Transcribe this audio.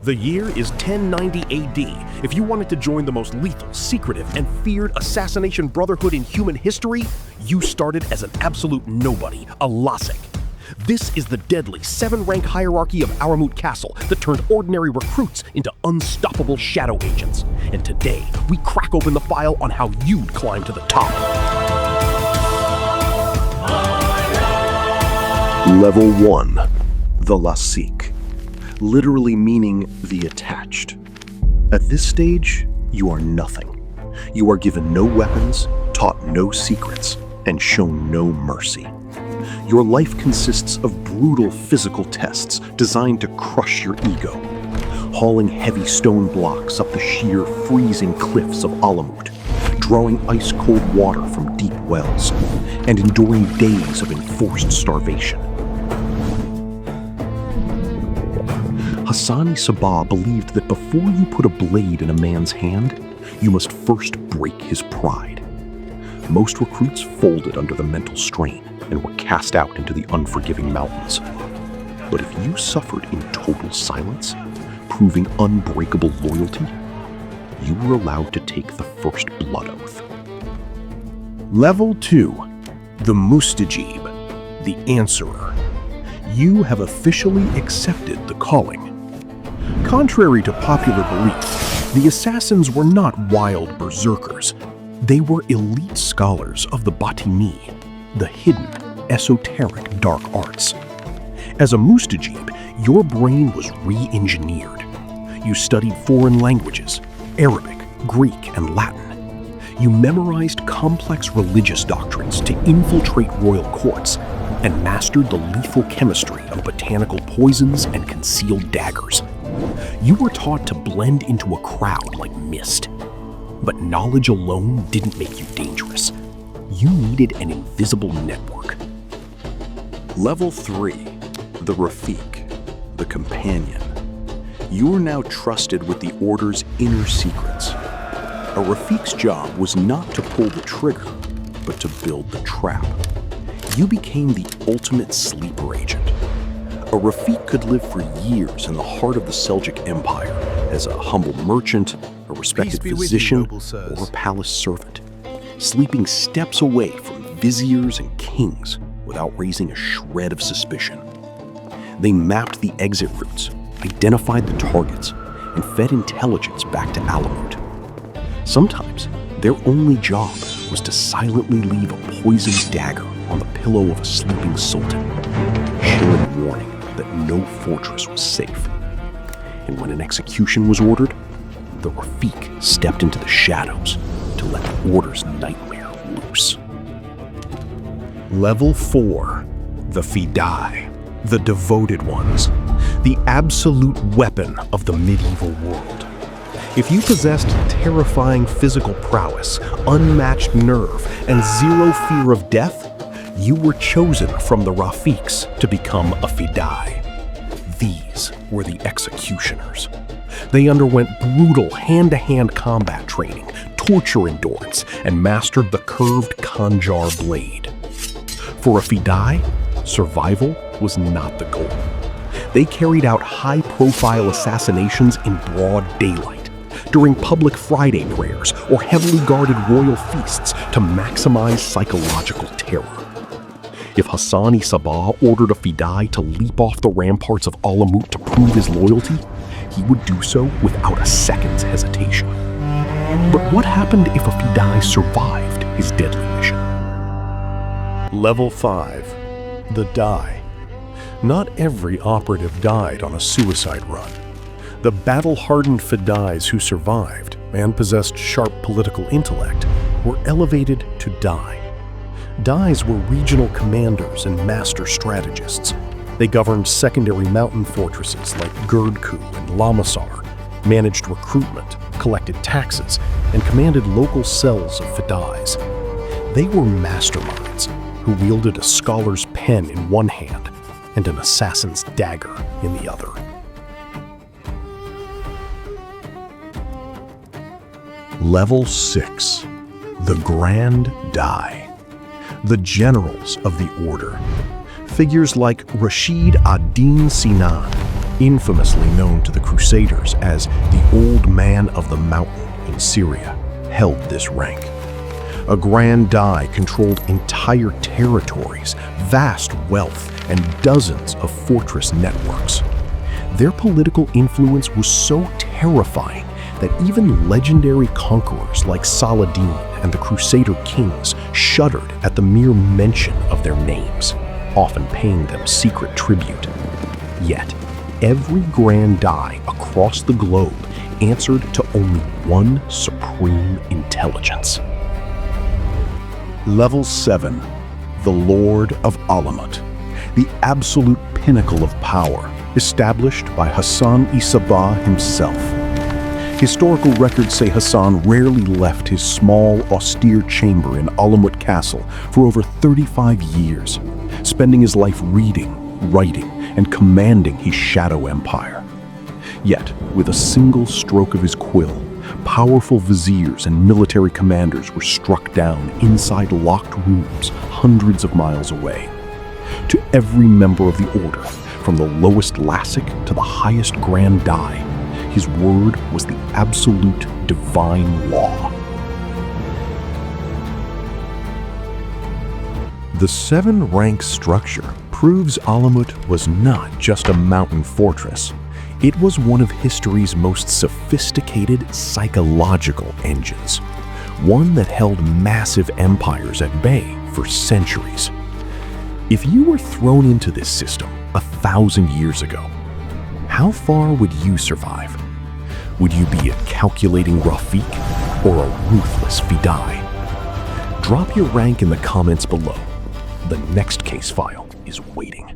The year is 1090 AD. If you wanted to join the most lethal, secretive, and feared assassination brotherhood in human history, you started as an absolute nobody, a Lasiq. This is the deadly 7-rank hierarchy of Alamut Castle that turned ordinary recruits into unstoppable shadow agents. And today, we crack open the file on how you'd climb to the top. Level 1. The Lasiq. Literally meaning the attached. At this stage, you are nothing. You are given no weapons, taught no secrets, and shown no mercy. Your life consists of brutal physical tests designed to crush your ego, hauling heavy stone blocks up the sheer, freezing cliffs of Alamut, drawing ice-cold water from deep wells, and enduring days of enforced starvation. Hassan-i Sabbah believed that before you put a blade in a man's hand, you must first break his pride. Most recruits folded under the mental strain and were cast out into the unforgiving mountains. But if you suffered in total silence, proving unbreakable loyalty, you were allowed to take the first blood oath. Level 2. The Mustajib, the Answerer. You have officially accepted the calling. Contrary to popular belief, the assassins were not wild berserkers. They were elite scholars of the Batini, the hidden, esoteric dark arts. As a Mustajib, your brain was re-engineered. You studied foreign languages, Arabic, Greek, and Latin. You memorized complex religious doctrines to infiltrate royal courts and mastered the lethal chemistry of botanical poisons and concealed daggers. You were taught to blend into a crowd like mist. But knowledge alone didn't make you dangerous. You needed an invisible network. Level 3. The Rafiq, the Companion. You are now trusted with the Order's inner secrets. A Rafiq's job was not to pull the trigger, but to build the trap. You became the ultimate sleeper agent. A Rafiq could live for years in the heart of the Seljuk Empire as a humble merchant, a respected physician, or a palace servant, sleeping steps away from viziers and kings without raising a shred of suspicion. They mapped the exit routes, identified the targets, and fed intelligence back to Alamut. Sometimes, their only job was to silently leave a poisoned dagger on the pillow of a sleeping sultan, chilling warning that no fortress was safe. And when an execution was ordered, the Rafiq stepped into the shadows to let the Order's nightmare loose. Level 4. The Fidai, the Devoted Ones, the absolute weapon of the medieval world. If you possessed terrifying physical prowess, unmatched nerve, and zero fear of death, you were chosen from the Rafiqs to become a Fidai. These were the executioners. They underwent brutal hand-to-hand combat training, torture endurance, and mastered the curved Khanjar blade. For a Fidai, survival was not the goal. They carried out high-profile assassinations in broad daylight, during public Friday prayers or heavily guarded royal feasts to maximize psychological terror. If Hassan-i Sabbah ordered a Fidai to leap off the ramparts of Alamut to prove his loyalty, he would do so without a second's hesitation. But what happened if a Fidai survived his deadly mission? Level 5. The Dai. Not every operative died on a suicide run. The battle-hardened Fidais who survived and possessed sharp political intellect were elevated to Dai. Dais were regional commanders and master strategists. They governed secondary mountain fortresses like Girdku and Lamasar, managed recruitment, collected taxes, and commanded local cells of Fidais. They were masterminds who wielded a scholar's pen in one hand and an assassin's dagger in the other. Level 6. The Grand Dai, the generals of the Order. Figures like Rashid ad-Din Sinan, infamously known to the Crusaders as the Old Man of the Mountain in Syria, held this rank. A Grand Dai controlled entire territories, vast wealth, and dozens of fortress networks. Their political influence was so terrifying that even legendary conquerors like Saladin and the Crusader kings shuddered at the mere mention of their names, often paying them secret tribute. Yet, every Grand Dai across the globe answered to only one supreme intelligence. Level 7. The Lord of Alamut, the absolute pinnacle of power, established by Hassan-i Sabbah himself. Historical records say Hassan rarely left his small, austere chamber in Alamut Castle for over 35 years, spending his life reading, writing, and commanding his shadow empire. Yet, with a single stroke of his quill, powerful viziers and military commanders were struck down inside locked rooms hundreds of miles away. To every member of the order, from the lowest Lasiq to the highest Grand Dai, his word was the absolute divine law. The 7-rank structure proves Alamut was not just a mountain fortress. It was one of history's most sophisticated psychological engines, one that held massive empires at bay for centuries. If you were thrown into this system 1,000 years ago, how far would you survive? Would you be a calculating Rafiq or a ruthless Fidai? Drop your rank in the comments below. The next case file is waiting.